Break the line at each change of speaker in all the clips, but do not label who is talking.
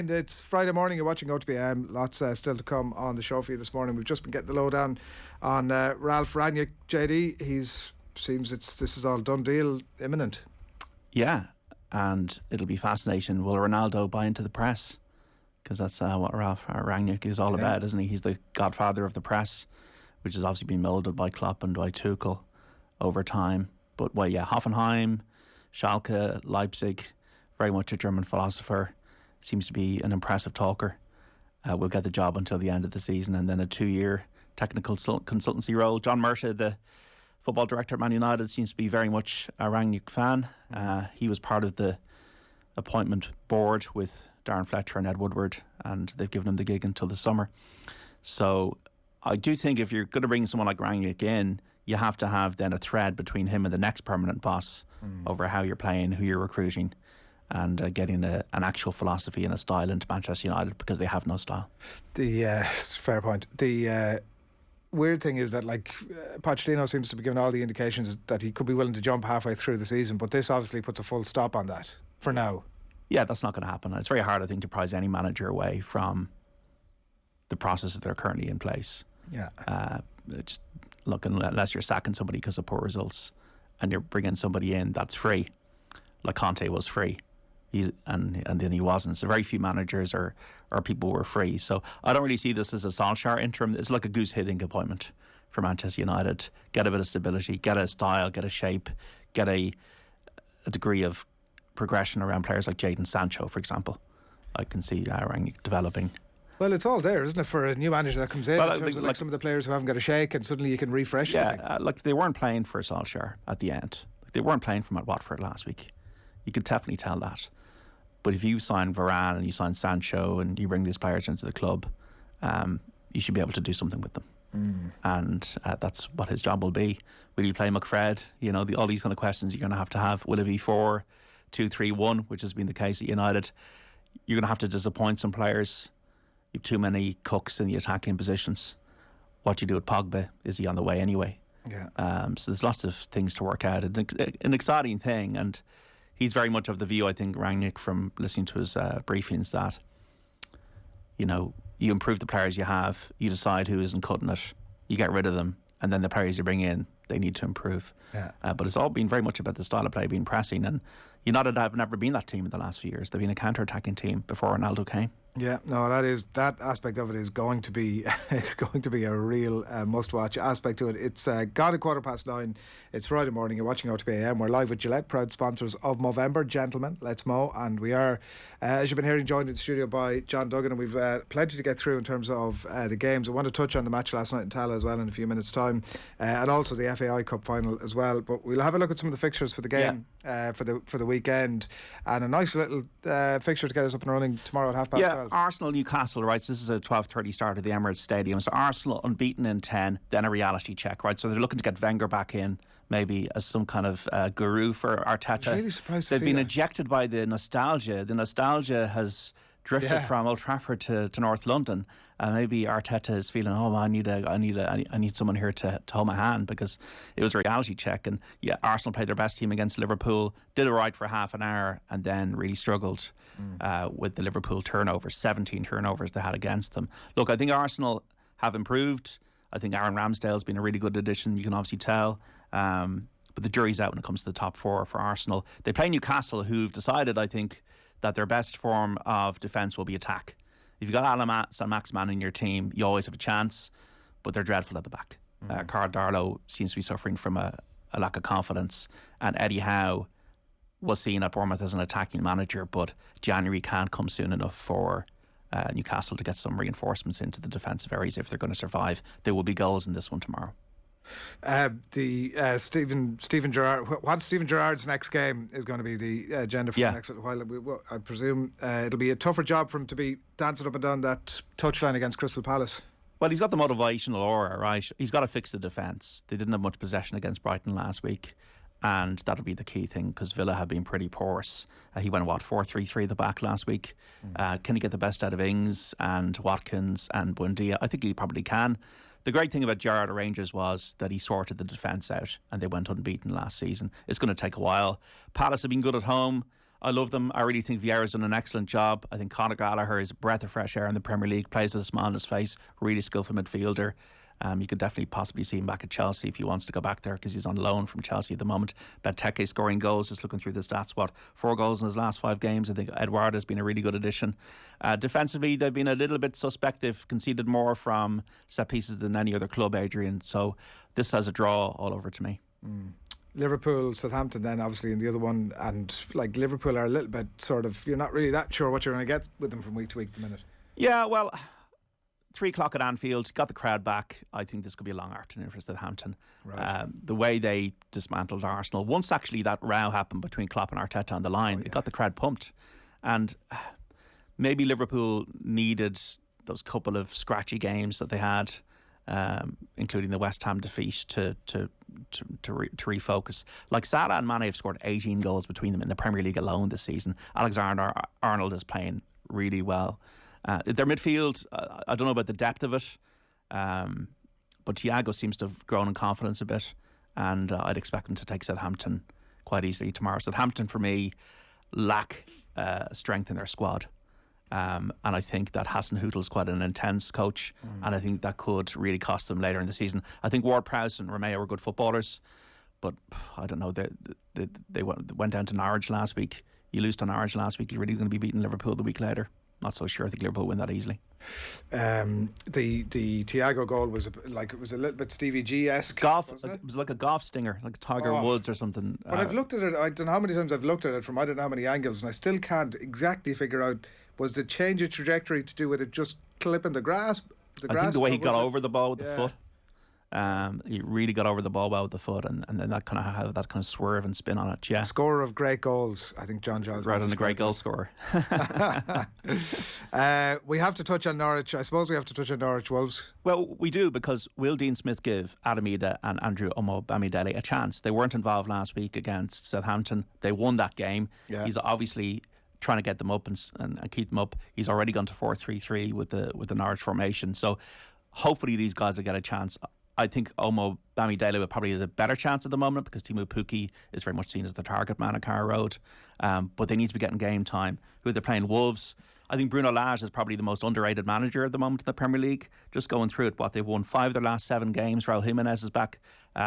And it's Friday morning, you're watching OTB AM. Lots still to come on the show for you this morning. We've just been getting the lowdown on Ralph Rangnick, JD. This is all done deal, imminent.
Yeah, and it'll be fascinating. Will Ronaldo buy into the press? Because that's what Ralph Rangnick is all about, isn't he? He's the godfather of the press, which has obviously been moulded by Klopp and by Tuchel over time. But Hoffenheim, Schalke, Leipzig, very much a German philosopher. Seems to be an impressive talker. Will get the job until the end of the season, and then a 2-year technical consultancy role. John Murtagh, the football director at Man United, seems to be very much a Rangnick fan. He was part of the appointment board with Darren Fletcher and Ed Woodward, and they've given him the gig until the summer. So I do think if you're going to bring someone like Rangnick in, you have to have then a thread between him and the next permanent boss over how you're playing, who you're recruiting, and getting an actual philosophy and a style into Manchester United, because they have no style.
Fair point. The weird thing is that Pochettino seems to be giving all the indications that he could be willing to jump halfway through the season, but this obviously puts a full stop on that for now.
Yeah, that's not going to happen. It's very hard, I think, to prize any manager away from the processes that are currently in place.
Yeah.
Unless you're sacking somebody because of poor results and you're bringing somebody in that's free, like Conte was free. And then he wasn't. So very few managers or people were free. So I don't really see this as a Solskjaer interim. It's like a Goose Hiddink appointment for Manchester United. Get a bit of stability, get a style, get a shape, get a degree of progression around players like Jadon Sancho, for example. I can see Rangnick developing.
Well, it's all there, isn't it, for a new manager that comes in terms of some of the players who haven't got a shake, and suddenly you can refresh.
Yeah, they weren't playing for Solskjaer at the end. They weren't playing from at Watford last week. You could definitely tell that. But if you sign Varane and you sign Sancho and you bring these players into the club, you should be able to do something with them. And that's what his job will be. Will you play McFred? All these kind of questions you're going to have. Will it be 4-2-3-1, which has been the case at United? You're going to have to disappoint some players. You have too many cooks in the attacking positions. What do you do with Pogba? Is he on the way anyway?
Yeah.
So there's lots of things to work out. An exciting thing, and he's very much of the view, I think, Rangnick, from listening to his briefings, that you improve the players you have, you decide who isn't cutting it, you get rid of them, and then the players you bring in, they need to improve.
Yeah.
But it's all been very much about the style of play, being pressing, and United have never been that team in the last few years. They've been a counter-attacking team before Ronaldo came.
Yeah, no, that aspect of it is going to be a real must-watch aspect to it. It's gone at 9:15. It's Friday morning. You're watching OTB AM. We're live with Gillette, proud sponsors of Movember. Gentlemen, let's mow. And we are, as you've been hearing, joined in the studio by John Duggan, and we've plenty to get through in terms of the games. I want to touch on the match last night in Tala as well in a few minutes' time, and also the FAI Cup final as well. But we'll have a look at some of the fixtures for the game for the weekend, and a nice little fixture to get us up and running tomorrow at 12:30.
Arsenal Newcastle, right? So this is a 12:30 start at the Emirates Stadium. So Arsenal unbeaten in 10, then a reality check, right? So they're looking to get Wenger back in, maybe as some kind of guru for Arteta.
I'm really surprised to see
They've been
that.
Ejected by the nostalgia. The nostalgia has drifted from Old Trafford to North London. Maybe Arteta is feeling, I need someone here to hold my hand, because it was a reality check. And Arsenal played their best team against Liverpool, did it right for half an hour, and then really struggled with the Liverpool turnovers, 17 turnovers they had against them. Look, I think Arsenal have improved. I think Aaron Ramsdale's been a really good addition, you can obviously tell. But the jury's out when it comes to the top four for Arsenal. They play Newcastle, who've decided, I think, that their best form of defence will be attack. If you've got Alan Saint-Maximin in your team, you always have a chance, but they're dreadful at the back. Carl Darlow seems to be suffering from a lack of confidence, and Eddie Howe was seen at Bournemouth as an attacking manager, but January can't come soon enough for Newcastle to get some reinforcements into the defensive areas if they're going to survive. There will be goals in this one tomorrow.
Steven Gerrard. What Steven Gerrard's next game is going to be the agenda for the next little while. I presume it'll be a tougher job for him to be dancing up and down that touchline against Crystal Palace.
Well, he's got the motivational aura, right? He's got to fix the defence. They didn't have much possession against Brighton last week, and that'll be the key thing, because Villa have been pretty porous. He went 4-3-3 at the back last week. Can he get the best out of Ings and Watkins and Buendia? I think he probably can. The great thing about Gerrard at Rangers was that he sorted the defence out, and they went unbeaten last season. It's going to take a while. Palace have been good at home. I love them. I really think Vieira's done an excellent job. I think Conor Gallagher is a breath of fresh air in the Premier League, plays with a smile on his face, really skillful midfielder. You could definitely possibly see him back at Chelsea if he wants to go back there, because he's on loan from Chelsea at the moment. Benteke scoring goals, just looking through the stats, 4 goals in his last 5 games. I think Eduardo has been a really good addition. Defensively, they've been a little bit suspect. They've conceded more from set pieces than any other club, Adrian. So this has a draw all over to me.
Liverpool, Southampton then obviously in the other one, and like Liverpool are a little bit sort of, you're not really that sure what you're going to get with them from week to week at the minute.
Yeah, well, 3 o'clock at Anfield, got the crowd back. I think this could be a long afternoon for Southampton.
Right.
The way they dismantled Arsenal, once actually that row happened between Klopp and Arteta on the line, it got the crowd pumped. And maybe Liverpool needed those couple of scratchy games that they had, including the West Ham defeat, to refocus. Like Salah and Mane have scored 18 goals between them in the Premier League alone this season. Alexander-Arnold is playing really well. Their midfield, I don't know about the depth of it, but Thiago seems to have grown in confidence a bit, and I'd expect them to take Southampton quite easily tomorrow. Southampton, for me, lack strength in their squad. And I think that Hasenhüttl's quite an intense coach, and I think that could really cost them later in the season. I think Ward-Prowse and Romeo are good footballers, but I don't know. They went down to Norwich last week. You lose to Norwich last week, you're really going to be beating Liverpool the week later. Not so sure. I think Liverpool win that easily.
The Thiago goal was it was a little bit Stevie G-esque.
It was like a golf stinger, like Tiger Woods or something.
But I've looked at it. I don't know how many times I've looked at it from I don't know how many angles, and I still can't exactly figure out, was the change of trajectory to do with it just clipping the grass?
I think the way he got over the ball with the foot. He really got over the ball well with the foot, and then that kind of had that kind of swerve and spin on it. Yeah,
scorer of great goals, I think John Giles.
Rather than a great goal scorer.
We have to touch on Norwich. I suppose we have to touch on Norwich Wolves.
Well, we do, because will Dean Smith give Adam Ida and Andrew Bamidele a chance? They weren't involved last week against Southampton. They won that game. Yeah. He's obviously trying to get them up and keep them up. He's already gone to 4-3-3 with the Norwich formation. So hopefully these guys will get a chance. I think Omo Bamidele probably has a better chance at the moment, because Timu Pukki is very much seen as the target man at Carrow Road. But they need to be getting game time. Who they're playing? Wolves. I think Bruno Lage is probably the most underrated manager at the moment in the Premier League. Just going through it, they've won 5 of their last 7 games. Raul Jimenez is back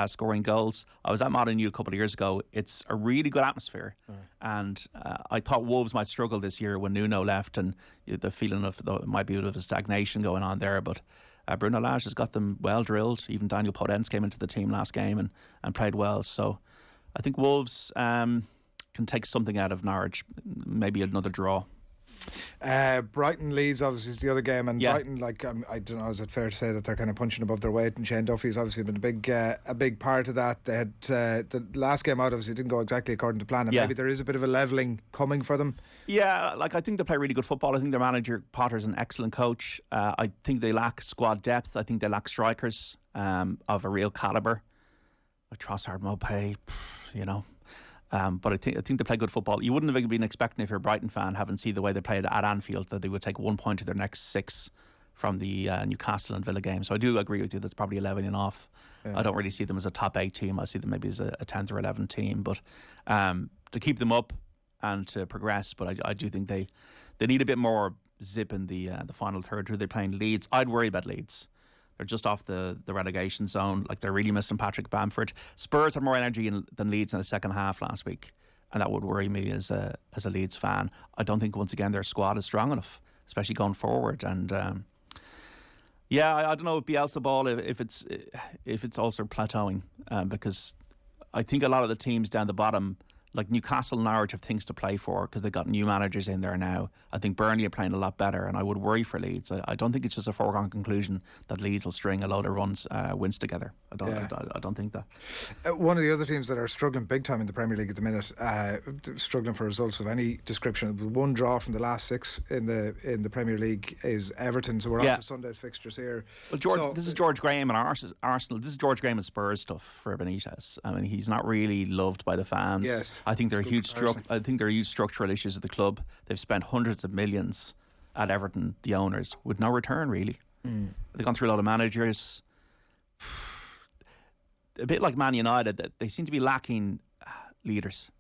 scoring goals. I was at Molineux a couple of years ago. It's a really good atmosphere. And I thought Wolves might struggle this year when Nuno left, and the feeling of there might be a bit of a stagnation going on there. But Bruno Lage has got them well drilled. Even Daniel Podence came into the team last game and played well. So I think Wolves can take something out of Norwich, maybe another draw.
Brighton Leeds obviously is the other game, and Brighton, I don't know, is it fair to say that they're kind of punching above their weight, and Shane Duffy's obviously been a big part of that. They had the last game out obviously didn't go exactly according to plan, and maybe there is a bit of a levelling coming for them. I think they play really good football. I think their manager Potter's an excellent coach. I think they lack squad depth. I think they lack strikers of a real calibre, like Trossard, Maupay, but I think they play good football. You wouldn't have been expecting, if you're a Brighton fan, having seen the way they played at Anfield, that they would take 1 point to their next 6 from the Newcastle and Villa game. So I do agree with you, that's probably 11 off. Yeah. I don't really see them as a top 8 team. I see them maybe as a 10th or 11th team. But to keep them up and to progress, but I do think they need a bit more zip in the final third. Who are they playing? Leeds. I'd worry about Leeds. They're just off the relegation zone. Like, they're really missing Patrick Bamford. Spurs had more energy than Leeds in the second half last week, and that would worry me as a Leeds fan. I don't think, once again, their squad is strong enough, especially going forward. And I don't know if Bielsa ball, if it's also plateauing, because I think a lot of the teams down the bottom, like Newcastle and Norwich, have things to play for because they've got new managers in there now. I think Burnley are playing a lot better, and I would worry for Leeds. I don't think it's just a foregone conclusion that Leeds will string a load of wins together. I don't think that. One of the other teams that are struggling big time in the Premier League at the minute, struggling for results of any description. One draw from the last 6 in the Premier League is Everton. So we're on to Sunday's fixtures here.
Well, this is George Graham and Arsenal. This is George Graham and Spurs stuff for Benitez. I mean, he's not really loved by the fans.
Yes.
I think there are huge structural issues at the club. They've spent hundreds of millions at Everton, the owners, with no return really. They've gone through a lot of managers. A bit like Man United, that they seem to be lacking leaders.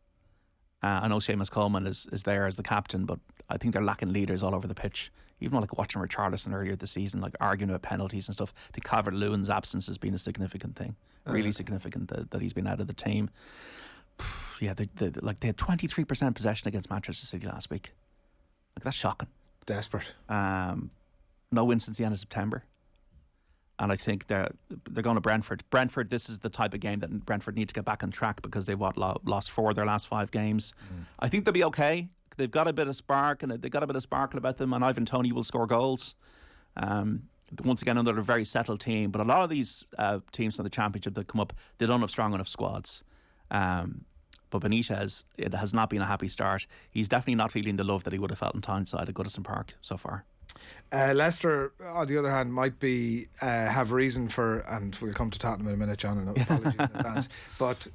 I know Seamus Coleman is there as the captain, but I think they're lacking leaders all over the pitch. Even like watching Richarlison earlier this season, like arguing about penalties and stuff. I think Calvert-Lewin's absence has been a significant thing, really significant that he's been out of the team. Yeah, they had 23% possession against Manchester City last week. Like, that's shocking.
Desperate.
No win since the end of September. And I think they're going to Brentford. Brentford, this is the type of game that Brentford need to get back on track because they've lost 4 of their last 5 games. I think they'll be okay. They've got a bit of spark, and they've got a bit of sparkle about them, and Ivan Toney will score goals. Once again, another very settled team. But a lot of these teams from the Championship that come up, they don't have strong enough squads. But Benitez, it has not been a happy start. He's definitely not feeling the love that he would have felt in Tyneside at Goodison Park so far.
Leicester, on the other hand, might be have reason for, and we'll come to Tottenham in a minute, John, and apologies in advance, but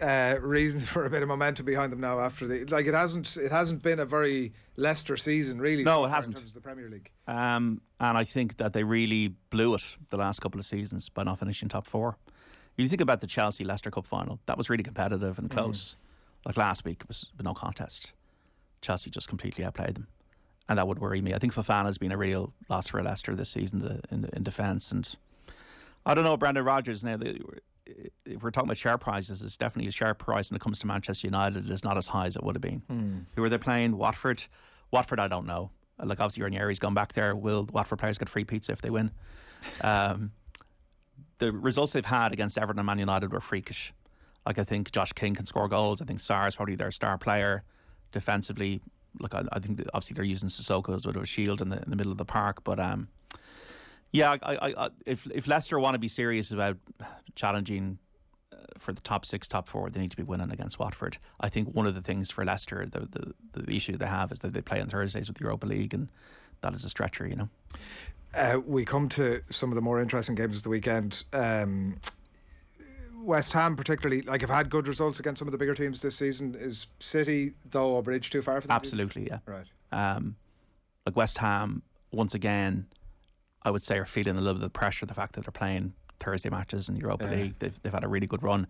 reasons for a bit of momentum behind them now after it hasn't been a very Leicester season really.
No, it hasn't
in terms of the Premier League.
And I think that they really blew it the last couple of seasons by not finishing top 4. You think about the Chelsea Leicester Cup final, that was really competitive and close. Like last week, it was no contest. Chelsea just completely outplayed them. And that would worry me. I think Fofana's been a real loss for Leicester this season in defence. And I don't know, Brendan Rodgers, now, if we're talking about share prices, it's definitely a share price when it comes to Manchester United. It's not as high as it would have been. Who are they playing? Watford? Watford, I don't know. Like, obviously, Ranieri's gone back there. Will Watford players get free pizza if they win? The results they've had against Everton and Man United were freakish. Like, I think Josh King can score goals. I think Sarr's probably their star player defensively. Look, I think that obviously they're using Sissoko as a bit of a shield in the middle of the park. But yeah, if Leicester want to be serious about challenging for the top 6, top 4, they need to be winning against Watford. I think one of the things for Leicester, the issue they have is that they play on Thursdays with the Europa League, and that is a stretcher, you know.
We come to some of the more interesting games of the weekend. West Ham particularly, like, have had good results against some of the bigger teams this season. Is City, though, a bridge too far for them?
Absolutely, yeah.
Right.
Like West Ham, once again, I would say are feeling a little bit of the pressure, the fact that they're playing Thursday matches in the Europa League. They've had a really good run.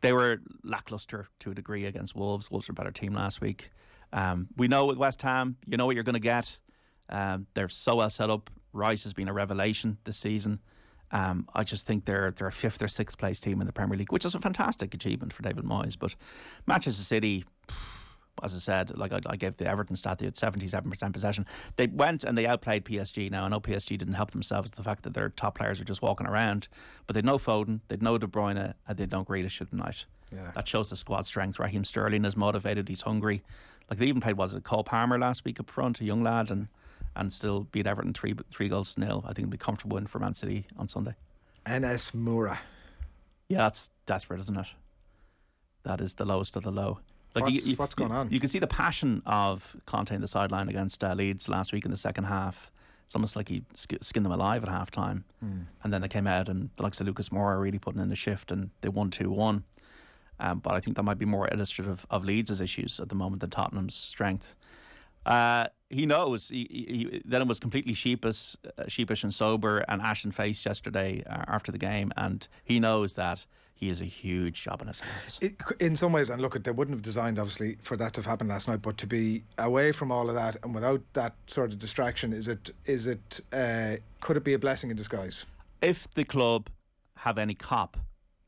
They were lacklustre to a degree against Wolves. Wolves were a better team last week. We know with West Ham, you know what you're going to get. They're so well set up. Rice has been a revelation this season. I just think they're a 5th or 6th place team in the Premier League, which is a fantastic achievement for David Moyes. But Manchester City, as I said, like I gave the Everton stat, they had 77% possession. They went and they outplayed PSG. Now, I know PSG didn't help themselves with the fact that their top players are just walking around, but they'd no Foden, they'd no De Bruyne, and they'd no Grealish tonight. Yeah. That shows the squad strength. Raheem Sterling is motivated, he's hungry. Like, they even played, Cole Palmer last week up front, a young lad, and still beat Everton 3-0. I think it'll be a comfortable win for Man City on Sunday. NS Moura. Yeah, that's desperate, isn't it? That is the lowest of the low. Like, what's going on? You can see the passion of Conte in the sideline against Leeds last week in the second half. It's almost like he skinned them alive at half time. And then they came out, and the likes of Lucas Moura really putting in the shift, and they won 2-1. But I think that might be more illustrative of Leeds' issues at the moment than Tottenham's strength. He knows. He then it was completely sheepish and sober and ashen faced yesterday after the game, and he knows that he has a huge job on his hands. In some ways, and look, they wouldn't have designed obviously for that to have happened last night, but to be away from all of that and without that sort of distraction, could it be a blessing in disguise? If the club have any cop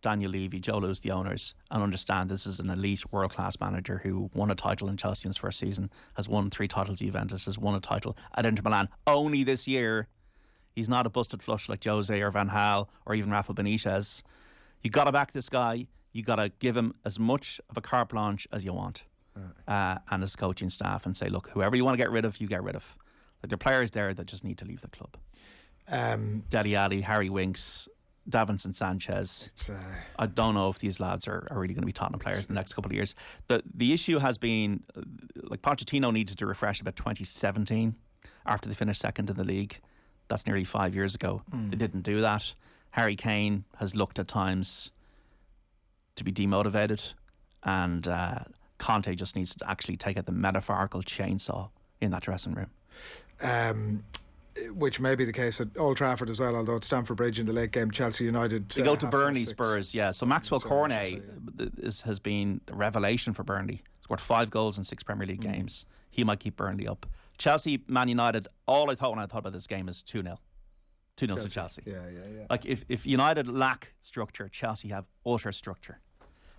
Daniel Levy, Joe Lewis, the owners, and understand this is an elite world-class manager who won a title in Chelsea in his first season, has won 3 titles at Juventus, has won a title at Inter Milan only this year. He's not a busted flush like Jose or Van Gaal or even Rafa Benitez. You got to back this guy. You got to give him as much of a carte blanche as you want, and his coaching staff, and say, look, whoever you want to get rid of, you get rid of. Like, there are players there that just need to leave the club. Dele Alli, Harry Winks, Davinson Sanchez. I don't know if these lads are really going to be Tottenham players in the next couple of years. The issue has been, like, Pochettino needed to refresh about 2017 after they finished second in the league. That's nearly 5 years ago. They didn't do that. Harry Kane has looked at times to be demotivated, and Conte just needs to actually take out the metaphorical chainsaw in that dressing room. Which may be the case at Old Trafford as well, although at Stamford Bridge in the late game, Chelsea United. They go to Burnley, Spurs, yeah. So Maxwell Cornet has been the revelation for Burnley. scored 5 goals in 6 Premier League games. He might keep Burnley up. Chelsea, Man United, all I thought when I thought about this game is 2-0. 2-0 to Chelsea.
Yeah.
Like, if United lack structure, Chelsea have utter structure.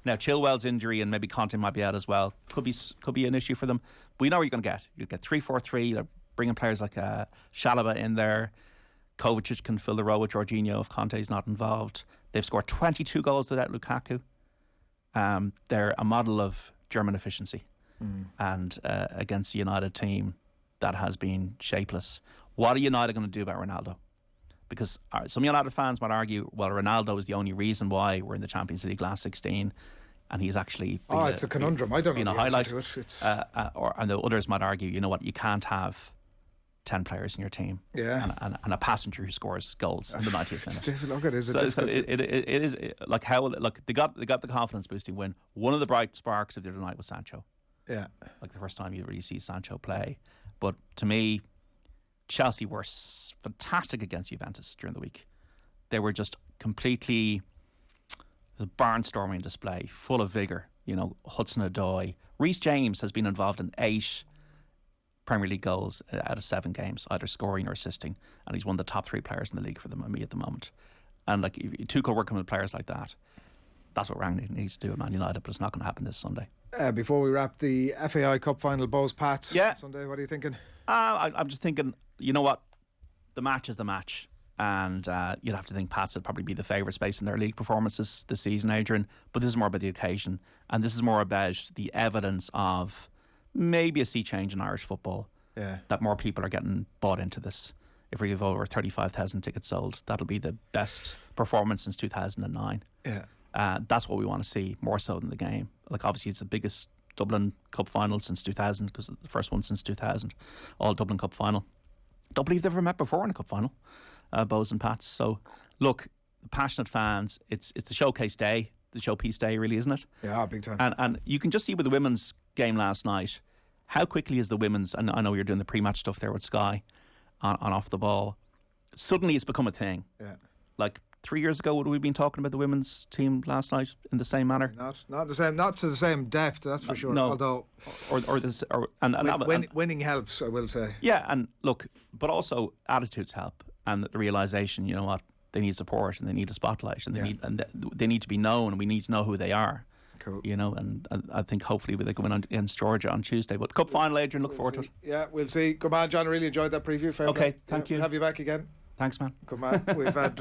Now, Chilwell's injury and maybe Conte might be out as well. Could be an issue for them. But you know what you're going to get. You get 3-4-3. They're bringing players like Chalobah in there. Kovacic can fill the role with Jorginho if Conte's not involved. They've scored 22 goals without Lukaku. They're a model of German efficiency. And against the United team that has been shapeless. What are United going to do about Ronaldo? Because some United fans might argue, well, Ronaldo is the only reason why we're in the Champions League last 16, and he's actually been
it's a conundrum. I don't know the
highlight.
answer to it. It's
and the others might argue, you know what, you can't have 10 players in your team, and a passenger who scores goals in the 90th minute.
Look, it is.
It is like how they got the confidence boosting win. One of the bright sparks of the other night was Sancho.
Yeah,
like the first time you really see Sancho play. But to me, Chelsea were fantastic against Juventus during the week. They were just completely barnstorming display, full of vigour. You know, Hudson-Odoi. Reece James has been involved in 8 Premier League goals out of 7 games, either scoring or assisting, and he's one of the top 3 players in the league for me at the moment. And like Tuchel working with players like that, that's what Rangnick needs to do at Man United, but it's not going to happen this Sunday.
Before we wrap, the FAI Cup final, Bows Pats Sunday, what are you thinking?
I'm just thinking, you know what, the match is the match, and you'd have to think Pats would probably be the favourites based on their league performances this season, Adrian, but this is more about the occasion, and this is more about the evidence of maybe a sea change in Irish football, that more people are getting bought into this. If we have over 35,000 tickets sold, that'll be the best performance since 2009. That's what we want to see, more so than the game. Like, obviously it's the biggest Dublin Cup final since 2000, because it's the first one since 2000, all Dublin Cup final. Don't believe they've ever met before in a cup final, Bows and Pats. So look, the passionate fans, it's the showcase day, the showpiece day, really, isn't it?
Yeah, big time.
And you can just see with the women's game last night, how quickly is the women's, and I know you're doing the pre-match stuff there with Sky on Off the Ball, suddenly it's become a thing. Like 3 years ago, would we have been talking about the women's team last night in the same manner?
Not the same, not to the same depth, that's for sure.
No.
Although winning helps, I will say.
Yeah, and look, but also attitudes help, and the realization, you know what, they need support and they need a spotlight, and they need to be known, and we need to know who they are.
Cool.
You know, and I think hopefully they go in against Georgia on Tuesday. But Cup final, Adrian, look forward to it.
Yeah, we'll see. Good man, John. I really enjoyed that preview.
Okay, thank you.
Have you back again.
Thanks, man.
Good man. We've had